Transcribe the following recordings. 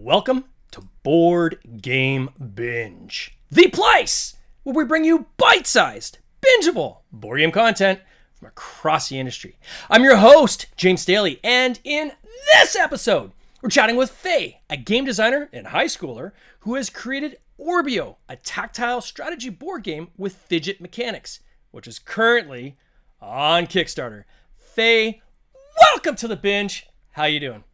Welcome to Board Game Binge, the place where we bring you bite-sized, bingeable board game content from across the industry. I'm your host, James Staley, and in this episode, we're chatting with Fei, a game designer and high schooler who has created Orbio, a tactile strategy board game with fidget mechanics, which is currently on Kickstarter. Fei, welcome to the binge. How you doing?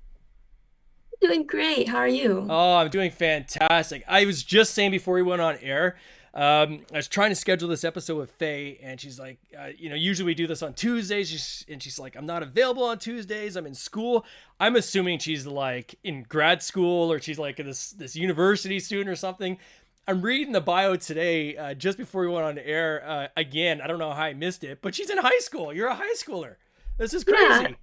Doing great. How are you? Oh, I'm doing fantastic. I was just saying before we went on air, I was trying to schedule this episode with Faye, and she's like, usually we do this on Tuesdays, she's like, I'm not available on Tuesdays. I'm in school. I'm assuming she's like in grad school or she's like this university student or something. I'm reading the bio today, just before we went on air. Again, I don't know how I missed it, but she's in high school. You're a high schooler. This is Yeah, crazy.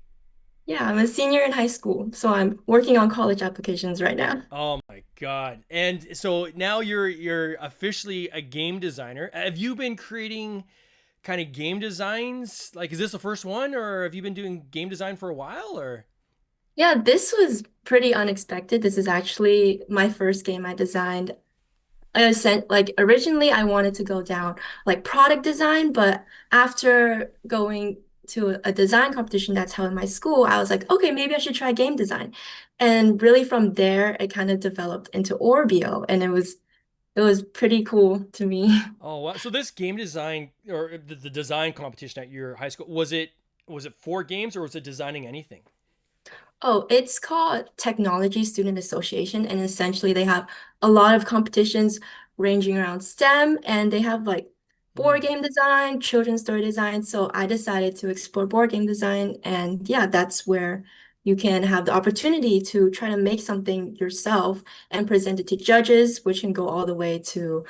yeah, I'm a senior in high school, so I'm working on college applications right now. Oh my God. And so now you're officially a game designer. Have you been creating kind of game designs? Like, is this the first one, or have you been doing game design for a while, or? Yeah, this was pretty unexpected. This is actually my first game I designed. I sent like originally I wanted to go down like product design, but after going to a design competition that's held in my school, I was like, okay, maybe I should try game design. And really from there, it kind of developed into Orbio, and it was pretty cool to me. Oh, wow. So this game design or the design competition at your high school, was it for games or was it designing anything? Oh, it's called Technology Student Association, and essentially they have a lot of competitions ranging around STEM, and they have like board Hmm. game design, children's story design. So I decided to explore board game design, and yeah, that's where you can have the opportunity to try to make something yourself and present it to judges, which can go all the way to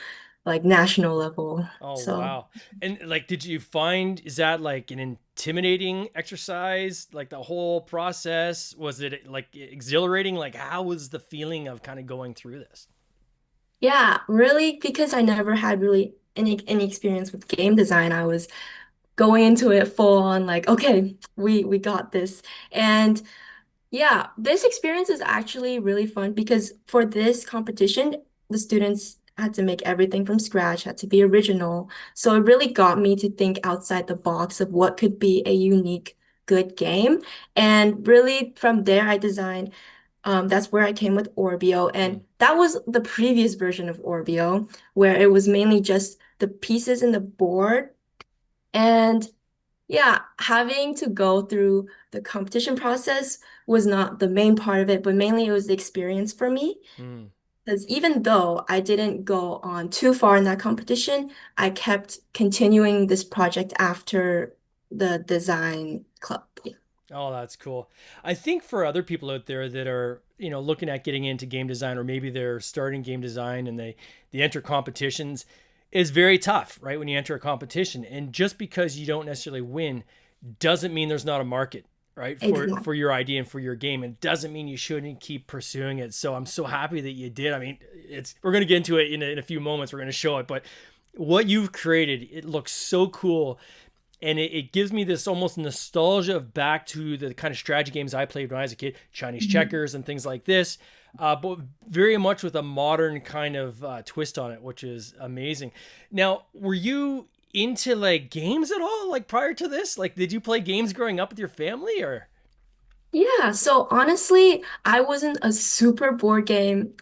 like national level. Oh, So wow. And like, did you find, is that like an intimidating exercise? Like the whole process, was it like exhilarating? Like, how was the feeling of kind of going through this? yeah, really, because I never had really any experience with game design, I was going into it full on like, okay, we got this. And yeah, this experience is actually really fun because for this competition, the students had to make everything from scratch, had to be original. So it really got me to think outside the box of what could be a unique, good game. And really from there, I designed, that's where I came with Orbio. Hmm. And that was the previous version of Orbio, where it was mainly just the pieces in the board. And yeah, having to go through the competition process was not the main part of it, but mainly it was the experience for me. Hmm. Because even though I didn't go on too far in that competition, I kept continuing this project after the design club. Oh, that's cool. I think for other people out there that are, looking at getting into game design, or maybe they're starting game design and they enter competitions, is very tough, right? When you enter a competition, and just because you don't necessarily win doesn't mean there's not a market, right? Exactly. For your idea and for your game, and doesn't mean you shouldn't keep pursuing it. So I'm so happy that you did. I mean, it's we're gonna get into it in a few moments. We're gonna show it, but what you've created, it looks so cool, and it gives me this almost nostalgia of back to the kind of strategy games I played when I was a kid, Chinese Mhm. checkers and things like this, but very much with a modern kind of twist on it, which is amazing. Now, were you into like games at all, like prior to this? Like, did you play games growing up with your family, or? Yeah, so honestly, I wasn't a super board game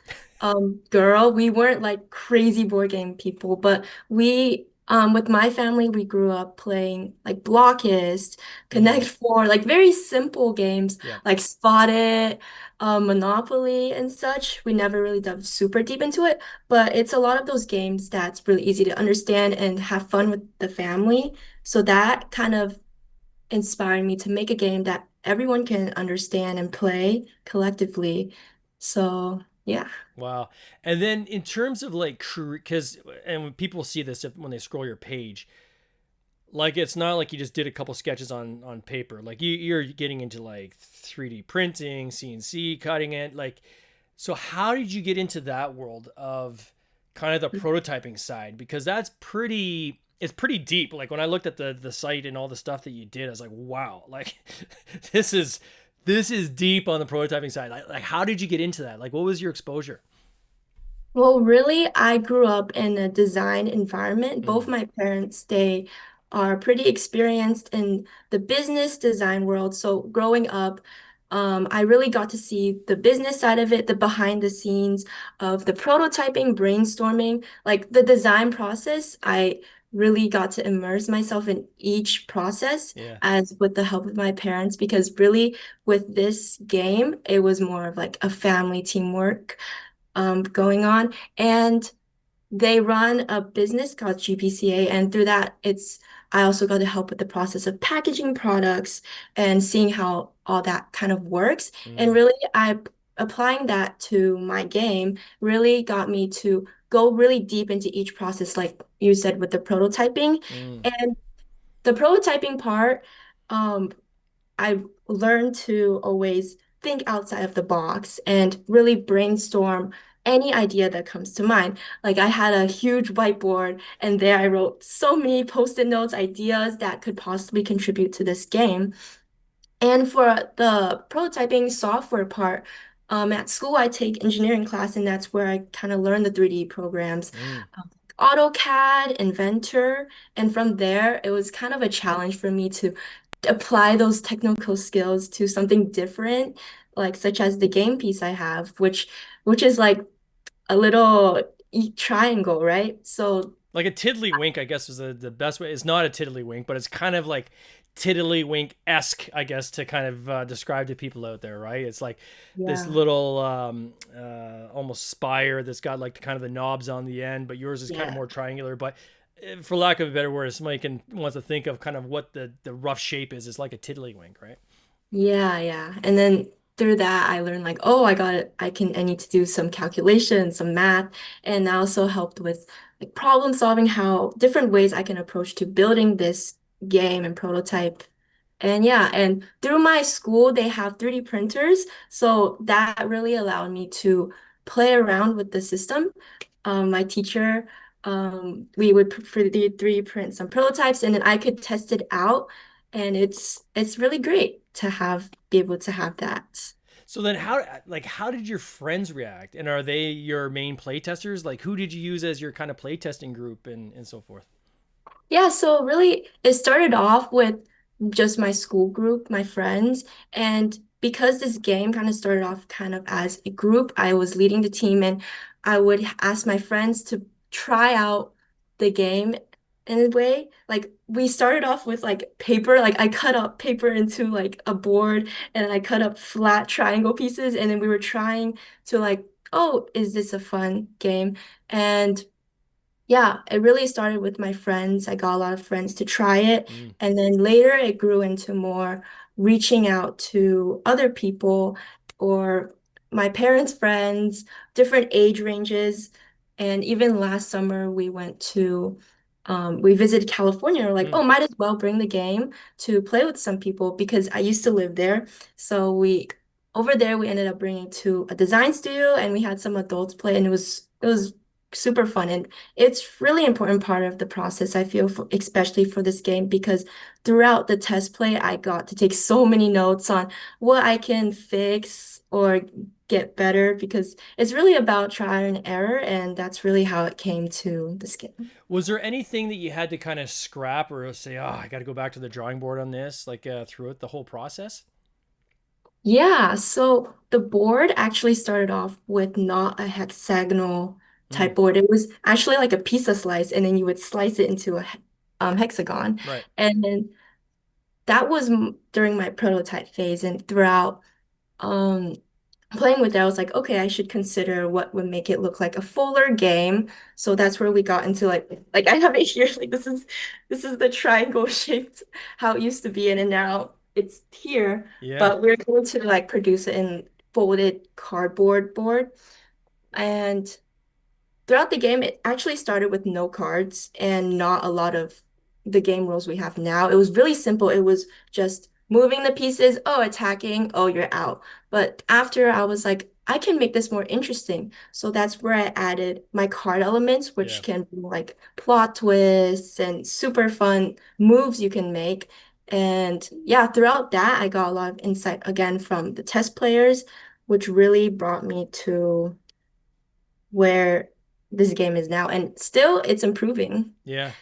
girl. We weren't like crazy board game people, but we with my family we grew up playing like Blockist, Connect Mm, Four, like very simple games yeah. like Spot It, Monopoly and such. We never really dove super deep into it, but it's a lot of those games that's really easy to understand and have fun with the family. So that kind of inspiring me to make a game that everyone can understand and play collectively. So, yeah. Wow. And then in terms of like, because, and when people see this, when they scroll your page, like it's not like you just did a couple sketches on paper. Like you're getting into like 3D printing, CNC cutting it. Like, so how did you get into that world of kind of the prototyping side? Because that's pretty, it's pretty deep. Like when I looked at the site and all the stuff that you did, I was like, wow, like this is This is deep on the prototyping side. Like, how did you get into that? Like, what was your exposure? Well, really, I grew up in a design environment. Both Mm, my parents, they are pretty experienced in the business design world. So growing up, I really got to see the business side of it, the behind the scenes of the prototyping, brainstorming, like the design process. I really got to immerse myself in each process yeah. as with the help of my parents, because really with this game, it was more of like a family teamwork going on. And they run a business called GPCA, and through that, it's I also got to help with the process of packaging products and seeing how all that kind of works. And Mm, really, I applying that to my game really got me to go really deep into each process, like you said, with the prototyping. mm. And the prototyping part, um, I learned to always think outside of the box and really brainstorm any idea that comes to mind. Like I had a huge whiteboard and there I wrote so many post-it notes, ideas that could possibly contribute to this game. And for the prototyping software part, at school I take engineering class and that's where I kind of learn the 3D programs, Mm. AutoCAD, Inventor, and from there it was kind of a challenge for me to apply those technical skills to something different, like such as the game piece I have, which is like a little triangle, right? So Like a tiddlywink, I guess is the best way. It's not a tiddlywink, but it's kind of like tiddlywink esque, I guess, to kind of describe to people out there, right? It's like this yeah, little almost spire that's got like the kind of the knobs on the end, but yours is kind of yeah. more triangular. But for lack of a better word, if somebody can wants to think of kind of what the rough shape is, it's like a tiddlywink, right? Yeah, yeah. And then through that, I learned like, oh, I got it. I need to do some calculations, some math. And that also helped with like problem solving, how different ways I can approach to building this game and prototype. And yeah, and through my school, they have 3D printers. So that really allowed me to play around with the system. My teacher, we would 3D print some prototypes and then I could test it out. And it's really great to have be able to have that. So then how did your friends react? And are they your main play testers? Like who did you use as your kind of play testing group and so forth? Yeah, so really it started off with just my school group, my friends, and because this game kind of started off kind of as a group, I was leading the team and I would ask my friends to try out the game in a way. Like we started off with like paper, like I cut up paper into like a board and I cut up flat triangle pieces and then we were trying to like, oh, is this a fun game? And yeah, it really started with my friends. I got a lot of friends to try it. Mm, And then later it grew into more reaching out to other people or my parents' friends, different age ranges. And even last summer, we visited California. We're like, mm. oh, might as well bring the game to play with some people because I used to live there. So over there, we ended up bringing to a design studio and we had some adults play and it was super fun. And it's really important part of the process, I feel, especially for this game, because throughout the test play, I got to take so many notes on what I can fix or get better, because it's really about trial and error, and that's really how it came to this game. Was there anything that you had to kind of scrap or say, oh, I got to go back to the drawing board on this, like throughout the whole process? Yeah, so the board actually started off with not a hexagonal Mm, type board. It was actually like a pizza slice, and then you would slice it into a hexagon. right. And then that was during my prototype phase and throughout um playing with it, I was like, okay, I should consider what would make it look like a fuller game. So that's where we got into like I have it here, like this is the triangle shaped how it used to be, and then now it's here. Yeah. But we're going to like produce it in folded cardboard board. And throughout the game, it actually started with no cards and not a lot of the game rules we have now. It was really simple. It was just moving the pieces, oh, attacking, oh, you're out. But after I was like, I can make this more interesting. So that's where I added my card elements, Yeah. which can be like plot twists and super fun moves you can make. And yeah, throughout that, I got a lot of insight again from the test players, which really brought me to where this game is now. And still, it's improving. Yeah.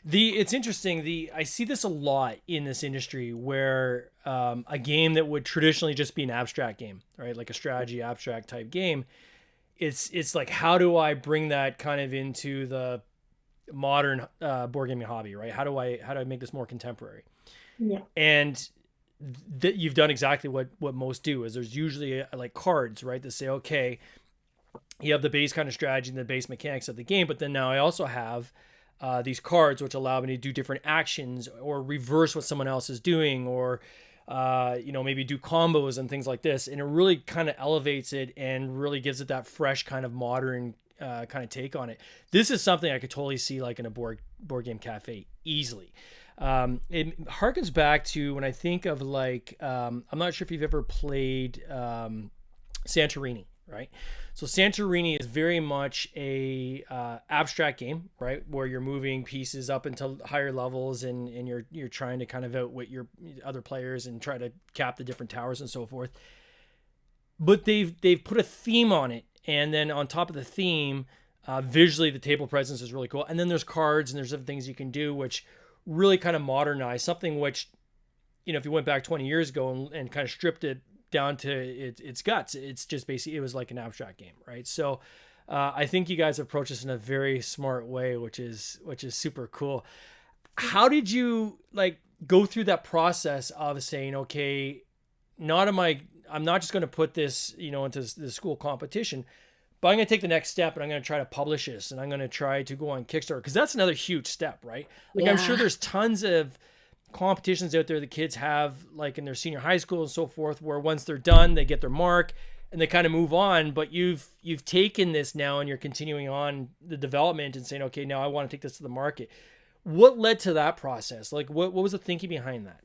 It's interesting. I see this a lot in this industry where a game that would traditionally just be an abstract game, right? Like a strategy abstract type game. It's like, how do I bring that kind of into the modern board gaming hobby, right? How do I make this more contemporary? Yeah. And that you've done exactly what most do. Is there's usually like cards, right, that say, okay, you have the base kind of strategy and the base mechanics of the game, but then now I also have these cards which allow me to do different actions or reverse what someone else is doing, or maybe do combos and things like this, and it really kind of elevates it and really gives it that fresh kind of modern kind of take on it. This is something I could totally see like in a board game cafe easily. It harkens back to when I think of like I'm not sure if you've ever played Santorini, right? So Santorini is very much a abstract game, right, where you're moving pieces up into higher levels, and you're trying to kind of outwit your other players and try to cap the different towers and so forth. But they've put a theme on it, and then on top of the theme, visually the table presence is really cool. And then there's cards and there's other things you can do, which really kind of modernize something which, if you went back 20 years ago and kind of stripped it down to its guts, it's just basically, it was like an abstract game, right? So I think you guys approach this in a very smart way, which is super cool. How did you like go through that process of saying, okay, I'm not just going to put this, into the school competition, but I'm going to take the next step and I'm going to try to publish this, and I'm going to try to go on Kickstarter, because that's another huge step, right? Like, I'm sure Yeah. there's tons of competitions out there the kids have, like in their senior high school and so forth, where once they're done, they get their mark and they kind of move on. But you've taken this now and you're continuing on the development and saying, okay, now I want to take this to the market. What led to that process? Like, what was the thinking behind that?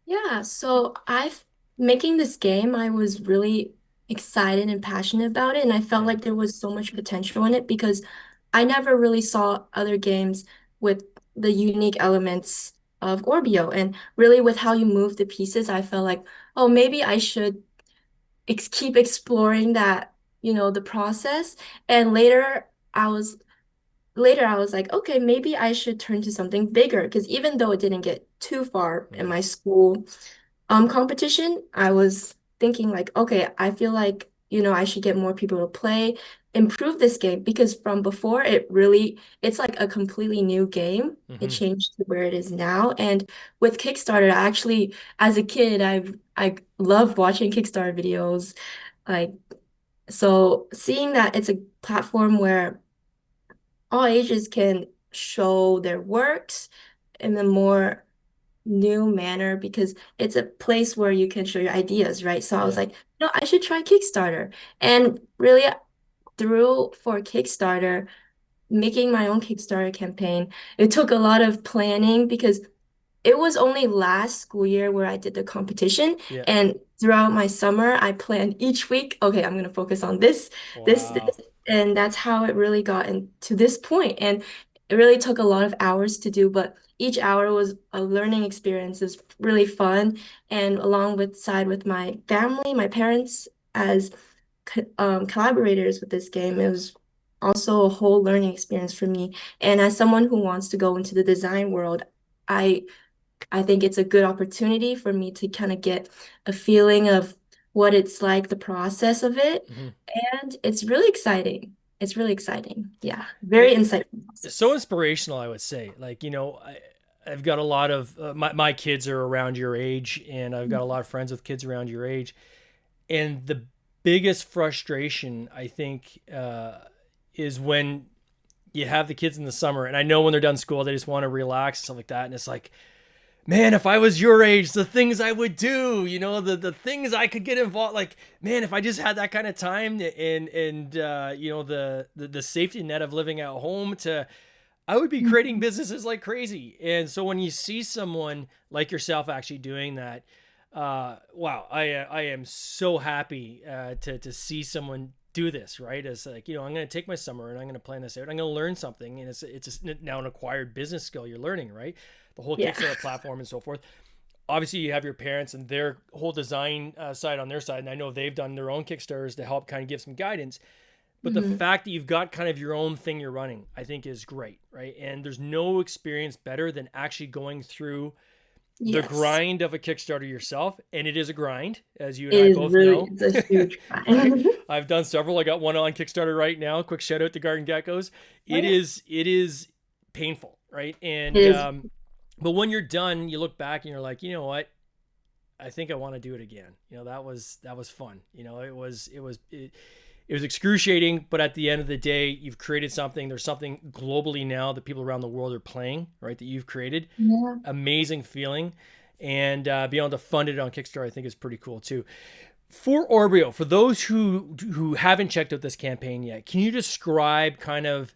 Yeah, so I've making this game, I was really excited and passionate about it, and I felt Yeah. like there was so much potential in it because I never really saw other games with the unique elements of Orbio, and really with how you move the pieces, I felt like, oh, maybe I should ex keep exploring that, the process. And later I was like, okay, maybe I should turn to something bigger because even though it didn't get too far in Yeah. my school competition, I was thinking like, okay, I feel like, I should get more people to play, improve this game because from before it's like a completely new game. It Mm-hmm. changed to where it is now. And with Kickstarter, I actually, as a kid, I love watching Kickstarter videos. Like, so seeing that it's a platform where all ages can show their works in a more new manner because it's a place where you can show your ideas, right? So I was Yeah. like, no, I should try Kickstarter. And really through for Kickstarter, making my own Kickstarter campaign, it took a lot of planning because it was only last school year where I did the competition, Yeah. and throughout my summer, I planned each week, okay, I'm gonna focus on this, Wow. and that's how it really got into this point. And it really took a lot of hours to do, but each hour was a learning experience. It was really fun, and along with side with my family, my parents as collaborators with this game, it was also a whole learning experience for me. And as someone who wants to go into the design world, I I think it's a good opportunity for me to kind of get a feeling of what it's like, the process of it. Mm-hmm. And it's really exciting. It's really exciting. Yeah, very It, insightful it's so process. inspirational, I would say. Like, I've got a lot of my kids are around your age, and I've got a lot of friends with kids around your age. And the biggest frustration, I think, is when you have the kids in the summer, and I know when they're done school, they just want to relax and stuff like that. And it's like, man, if I was your age, the things I would do, the things I could get involved. Like, man, if I just had that kind of time and the safety net of living at home, I would be creating Mhm. businesses like crazy. And so when you see someone like yourself actually doing that, wow, I am so happy to see someone do this, right? As like, I'm going to take my summer and I'm going to plan this out. I'm going to learn something, and it's now an acquired business skill you're learning, right? the whole Yeah. Kickstarter platform and so forth. Obviously, you have your parents and their whole design side on their side, and I know they've done their own Kickstarters to help kind of give some guidance. But the Hmm. fact that you've got kind of your own thing you're running, I think is great, right? And there's no experience better than actually going through the Yes. grind of a Kickstarter yourself. And it is a grind, as you and It I is both really, know, it's a huge right? grind. I've done several. I got one on Kickstarter right now. Quick shout out to Garden Geckos. Oh It yeah. is painful, right? It And is. but when you're done, you look back and you're like, you know what? I think I want to do it again. That was fun. It was excruciating, but at the end of the day, you've created something. There's something globally now that people around the world are playing, right? That you've created. Yeah. Amazing feeling, and being able to fund it on Kickstarter, I think, is pretty cool too. For Orbio, for those who haven't checked out this campaign yet, can you describe kind of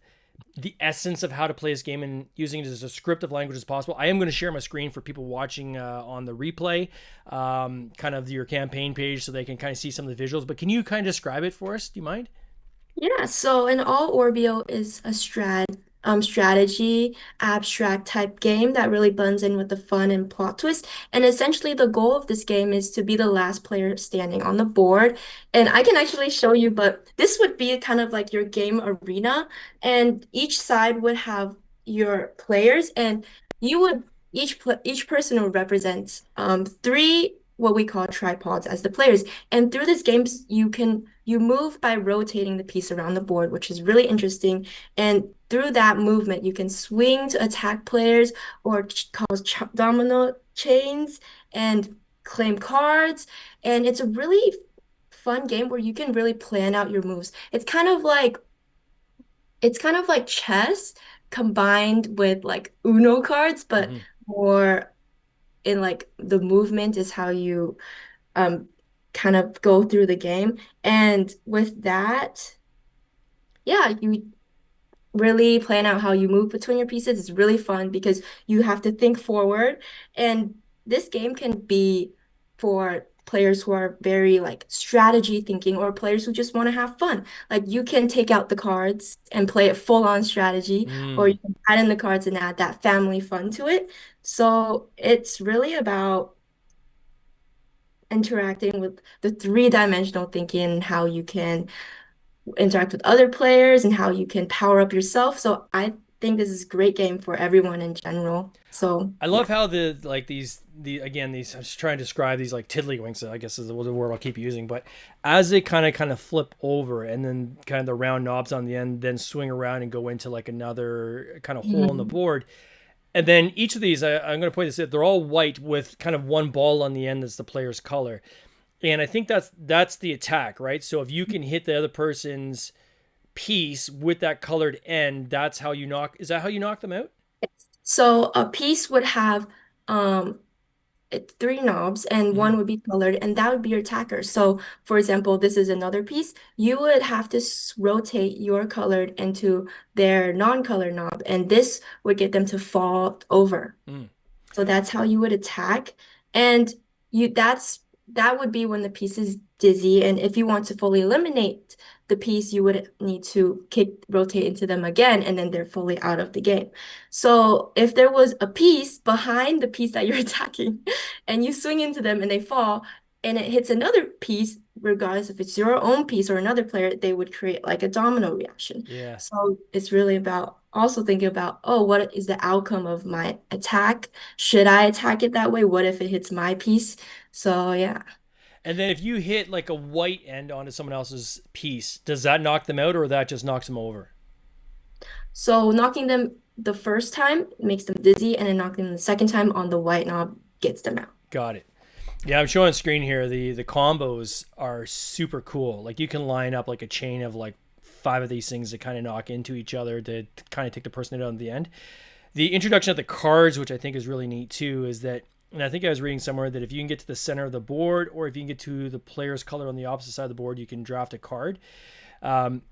the essence of how to play this game and using it as a scriptive language as possible? I am going to share my screen for people watching on the replay, kind of your campaign page, so they can kind of see some of the visuals. But can you kind of describe it for us? Do you mind? Yeah, so an all Orbio is a strategy abstract type game that really blends in with the fun and plot twist. And essentially the goal of this game is to be the last player standing on the board. And I can actually show you, but this would be kind of like your game arena, and each side would have your players, and you would each person would represent three what we call tripods as the players. And through this game, you move by rotating the piece around the board, which is really interesting. And through that movement, you can swing to attack players or cause ch domino chains and claim cards. And it's a really fun game where you can really plan out your moves. It's kind of like chess combined with like Uno cards, but Mm-hmm. more in like the movement is how you um kind of go through the game. And with that, yeah, you really plan out how you move between your pieces. It's really fun because you have to think forward. And this game can be for players who are very like strategy thinking or players who just want to have fun. Like you can take out the cards and play it full on strategy, or Mm. you can add in the cards and add that family fun to it. So it's really about interacting with the three-dimensional thinking and how you can interact with other players and how you can power up yourself. So I think this is a great game for everyone in general. So I yeah. love how the like the again these I'm just trying to describe these like tiddlywinks, I guess is the word I'll keep using, but as they kind of flip over and then kind of the round knobs on the end then swing around and go into like another kind of hole in the Mhm. board, and then each of these I'm going to point this out, they're all white with kind of one ball on the end that's the player's color, and I think that's the attack, right? So if you can hit the other person's piece with that colored end, that's how you knock. Is that how you knock them out? So a piece would have um three knobs and Mm-hmm. one would be colored, and that would be your attacker. So for example, this is another piece. You would have to rotate your colored into their non-colored knob, and this would get them to fall over. Mm. So that's how you would attack. And that would be when the piece is dizzy. And if you want to fully eliminate the piece, you would need to rotate into them again, and then they're fully out of the game. So if there was a piece behind the piece that you're attacking, and you swing into them and they fall, and it hits another piece, regardless if it's your own piece or another player, they would create like a domino reaction. Yeah. So it's really about also thinking about, oh, what is the outcome of my attack? Should I attack it that way? What if it hits my piece? So yeah. And then if you hit like a white end onto someone else's piece, does that knock them out or that just knocks them over? So knocking them the first time makes them dizzy, and then knocking them the second time on the white knob gets them out. Got it. Yeah, I'm showing on screen here. The combos are super cool. Like you can line up like a chain of like five of these things to kind of knock into each other to kind of take the person out on the end. The introduction of the cards, which I think is really neat too, is that, and I think I was reading somewhere that if you can get to the center of the board or if you can get to the player's color on the opposite side of the board, you can draft a card. Um,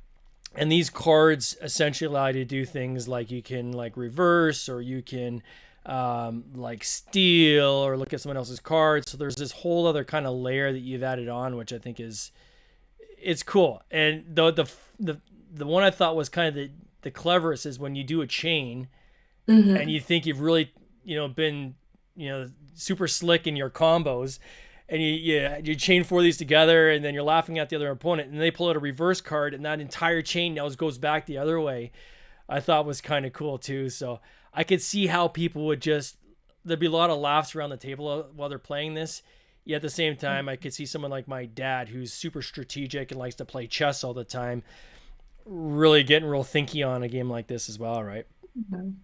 and these cards essentially allow you to do things like you can like reverse, or you can like steal or look at someone else's cards. So there's this whole other kind of layer that you've added on, which I think is it's cool. And the one I thought was kind of the cleverest is when you do a chain and Hmm. you think you've really been super slick in your combos, and you chain four of these together, and then you're laughing at the other opponent, and they pull out a reverse card, and that entire chain now goes back the other way. I thought was kind of cool too. So I could see how people would just there'd be a lot of laughs around the table while they're playing this. Yet at the same time, I could see someone like my dad, who's super strategic and likes to play chess all the time, really getting real thinky on a game like this as well, right? Mhm.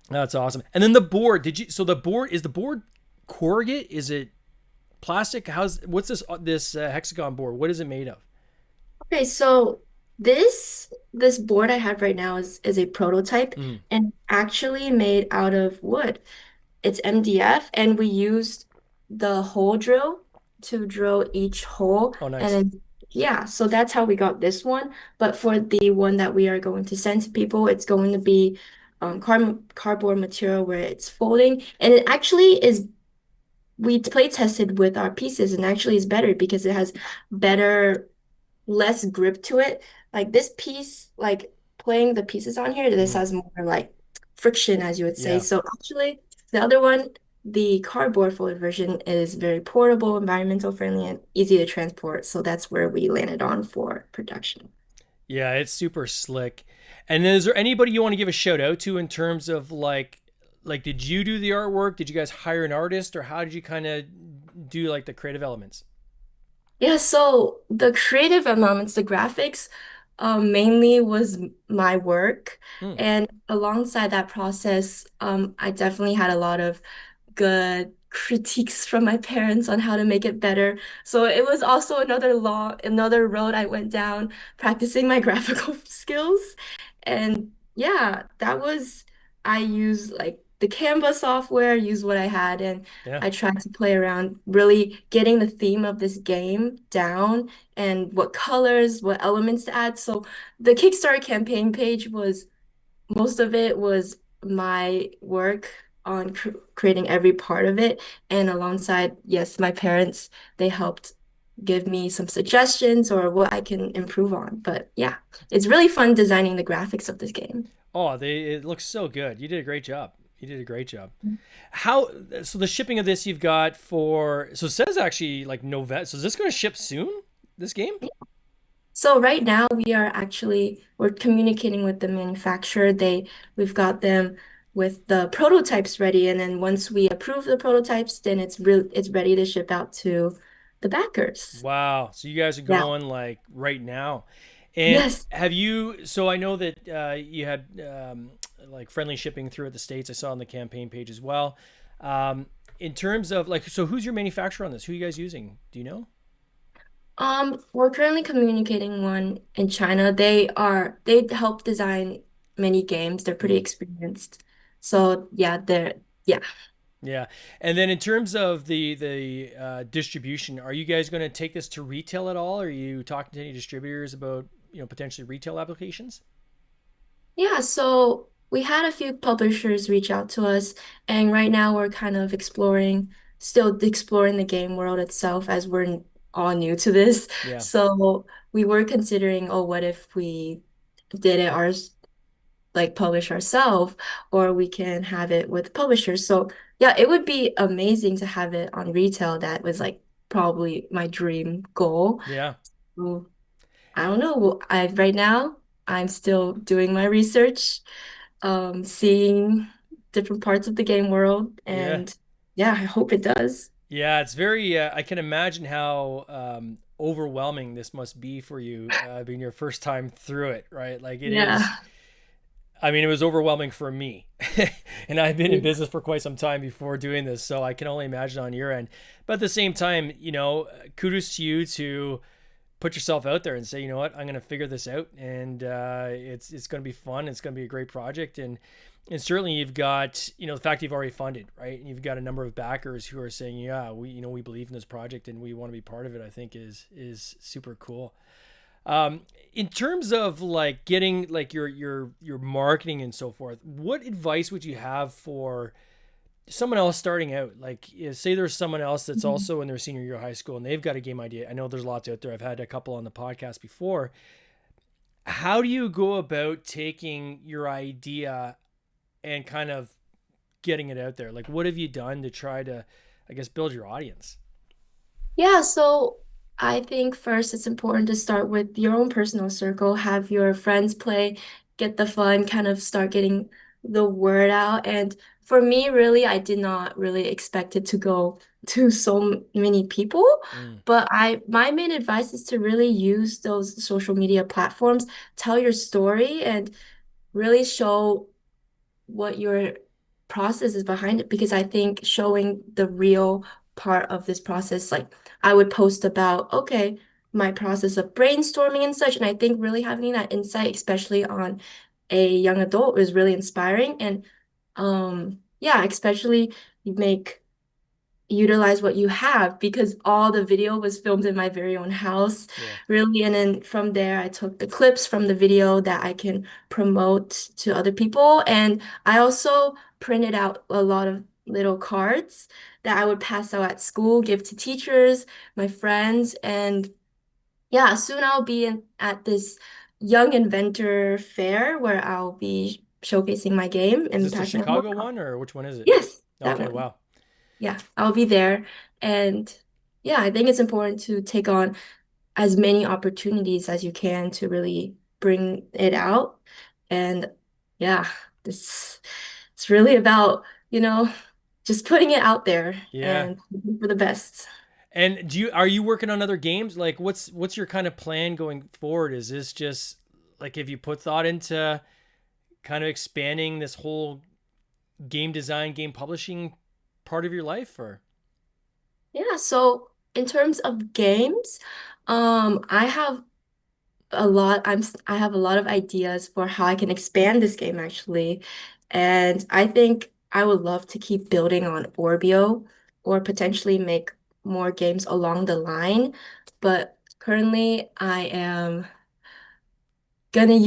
That's awesome. And then the board, so the board, is the board corrugate? Is it plastic? What's this hexagon board? What is it made of? Okay, so this board I have right now is a prototype Mm. and actually made out of wood. It's MDF, and we used the hole drill to drill each hole. Oh, And nice. then, yeah, so that's how we got this one. But for the one that we are going to send to people, it's going to be cardboard material where it's folding. And it actually is, we play tested with our pieces and actually is better because it has better less grip to it. Like this piece, like playing the pieces on here, this Mm. has more like friction, as you would say. Yeah. So actually, the other one, the cardboard folded version, is very portable, environmental friendly, and easy to transport. So that's where we landed on for production. Yeah, it's super slick. And then is there anybody you want to give a shout out to in terms of like did you do the artwork? Did you guys hire an artist, or how did you kind of do like the creative elements? Yeah, so the creative elements, the graphics, mainly was my work. Mm. And alongside that process, I definitely had a lot of good critiques from my parents on how to make it better. So it was also another road I went down, practicing my graphical skills. And yeah, I used like the Canva software, used what I had, and Yeah. I tried to play around, really getting the theme of this game down and what colors, what elements to add. So the Kickstarter campaign page was most of it was my work on creating every part of it. And alongside, yes, my parents, they helped give me some suggestions or what I can improve on. But yeah, it's really fun designing the graphics of this game. Oh, it looks so good. You did a great job. You did a great job. How so the shipping of this you've got for so it says actually like November. So is this going to ship soon? This game? So right now we're communicating with the manufacturer. We've got them with the prototypes ready, and then once we approve the prototypes, then it's ready to ship out to the backers. Wow. So you guys are Yeah. going like right now. And Yes. have you, so I know that you had like friendly shipping through at the States. I saw on the campaign page as well. In terms of like, so who's your manufacturer on this? Who are you guys using? Do you know? We're currently communicating one in China. They help design many games. They're pretty Mm. experienced. So yeah. Yeah. And then in terms of the distribution, are you guys going to take this to retail at all? Are you talking to any distributors about, potentially retail applications? Yeah, so we had a few publishers reach out to us, and right now we're kind of still exploring the game world itself as all new to this. Yeah. So we were considering, oh, what if we did it like publish ourselves, or we can have it with publishers. So yeah, it would be amazing to have it on retail. That was like probably my dream goal. Yeah. So, I don't know. Right now I'm still doing my research, seeing different parts of the game world, Yeah. and yeah, I hope it does. Yeah, it's very. I can imagine how overwhelming this must be for you, being your first time through it, right? Like it is. Yeah. I mean, it was overwhelming for me, and I've been in business for quite some time before doing this, so I can only imagine on your end. But at the same time, kudos to you to put yourself out there and say, you know what, I'm going to figure this out, and it's going to be fun. It's going to be a great project, and certainly you've got the fact you've already funded, right, and you've got a number of backers who are saying, yeah, we believe in this project and we want to be part of it. I think is super cool. In terms of like getting like your marketing and so forth, what advice would you have for someone else starting out? Like, say there's someone else that's Mhm. also in their senior year of high school and they've got a game idea. I know there's lots out there. I've had a couple on the podcast before. How do you go about taking your idea and kind of getting it out there? Like, what have you done to try to, I guess, build your audience? Yeah, so I think first it's important to start with your own personal circle, have your friends play, get the fun, kind of start getting the word out. And for me, really, I did not really expect it to go to so many people. Mm, But my main advice is to really use those social media platforms, tell your story, and really show what your process is behind it because I think showing the real part of this process, like I would post about, okay, my process of brainstorming and such. And I think really having that insight, especially on a young adult, is really inspiring. And yeah, especially you make utilize what you have because all the video was filmed in my very own house, yeah. really. And then from there, I took the clips from the video that I can promote to other people. And I also printed out a lot of little cards that I would pass out at school, give to teachers, my friends. And yeah, soon I'll be at this Young Inventor Fair where I'll be showcasing my game Is and this the passing it along. Chicago one or which one is it? Yes, that Okay, one. wow. Yeah, I'll be there. And yeah, I think it's important to take on as many opportunities as you can to really bring it out. And yeah, this it's really about, just putting it out there Yeah. and hoping for the best. And are you working on other games? Like, what's your kind of plan going forward? Is this just like, have you put thought into kind of expanding this whole game design, game publishing part of your life, or? Yeah, so in terms of games, I have I have a lot of ideas for how I can expand this game actually. And I think I would love to keep building on Orbio or potentially make more games along the line. But currently I am gonna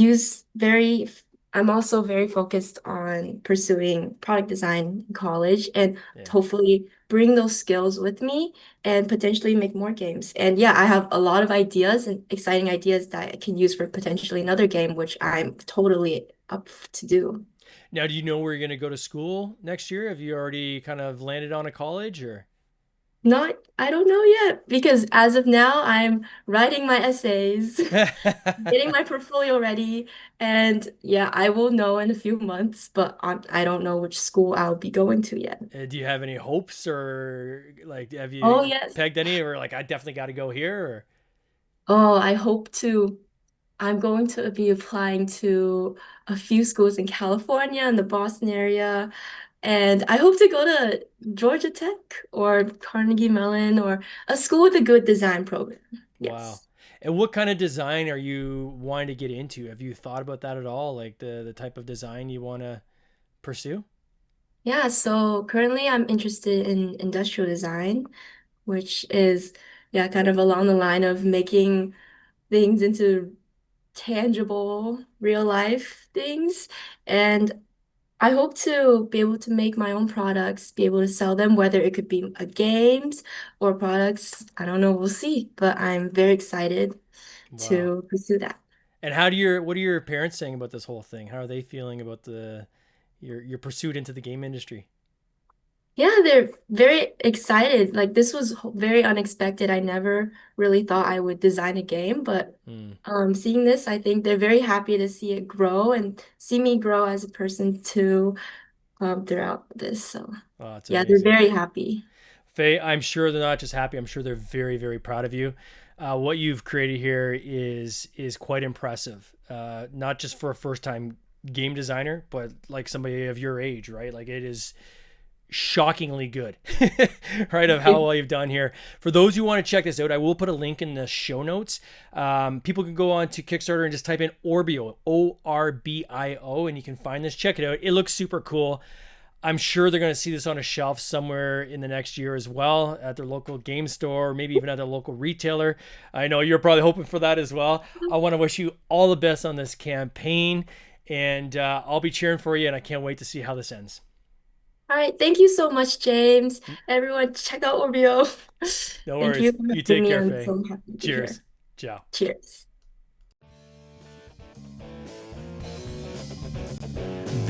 I'm also very focused on pursuing product design in college and Yeah. hopefully bring those skills with me and potentially make more games. And yeah, I have a lot of ideas and exciting ideas that I can use for potentially another game, which I'm totally up to do. Now, do you know where you're going to go to school next year? Have you already kind of landed on a college or? I don't know yet because as of now, I'm writing my essays, getting my portfolio ready, and yeah, I will know in a few months, but I don't know which school I'll be going to yet. Do you have any hopes or like have Oh, you yes. pegged any or like I definitely got to go here or? Oh, I hope to. I'm going to be applying to a few schools in California and the Boston area, and I hope to go to Georgia Tech or Carnegie Mellon or a school with a good design program. Wow. Yes. And what kind of design are you wanting to get into? Have you thought about that at all? Like the type of design you want to pursue? Yeah, so currently I'm interested in industrial design, which is, yeah, kind of along the line of making things into tangible, real life things. And I hope to be able to make my own products, be able to sell them, whether it could be games or products. I don't know, we'll see. But I'm very excited Wow. to pursue that. And what are your parents saying about this whole thing? How are they feeling about the your pursuit into the game industry? Yeah, they're very excited. Like this was very unexpected. I never really thought I would design a game, but Hmm. seeing this, I think they're very happy to see it grow and see me grow as a person too throughout this. So Oh, it's yeah, they're amazing. very happy. Faye, I'm sure they're not just happy. I'm sure they're very, very proud of you. What you've created here is quite impressive. Not just for a first time game designer, but like somebody of your age, right? Like it is shockingly good, right? Of how well you've done here. For those who want to check this out, I will put a link in the show notes. People can go on to Kickstarter and just type in Orbio, Orbio, and you can find this. Check it out. It looks super cool. I'm sure they're going to see this on a shelf somewhere in the next year as well at their local game store, maybe even at their local retailer. I know you're probably hoping for that as well. I want to wish you all the best on this campaign, and I'll be cheering for you, and I can't wait to see how this ends. All right, thank you so much, James. Everyone, check out Orbio. No Thank you worries. for You having take me. care, I'm Faye. so happy to be Cheers. here. Ciao. Cheers.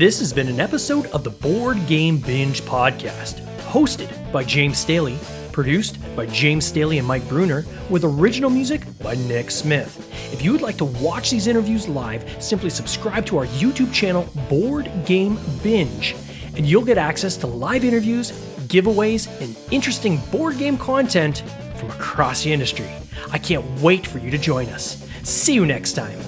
This has been an episode of the Board Game Binge podcast, hosted by James Staley, produced by James Staley and Mike Bruner, with original music by Nick Smith. If you would like to watch these interviews live, simply subscribe to our YouTube channel, Board Game Binge, and you'll get access to live interviews, giveaways, and interesting board game content from across the industry. I can't wait for you to join us. See you next time.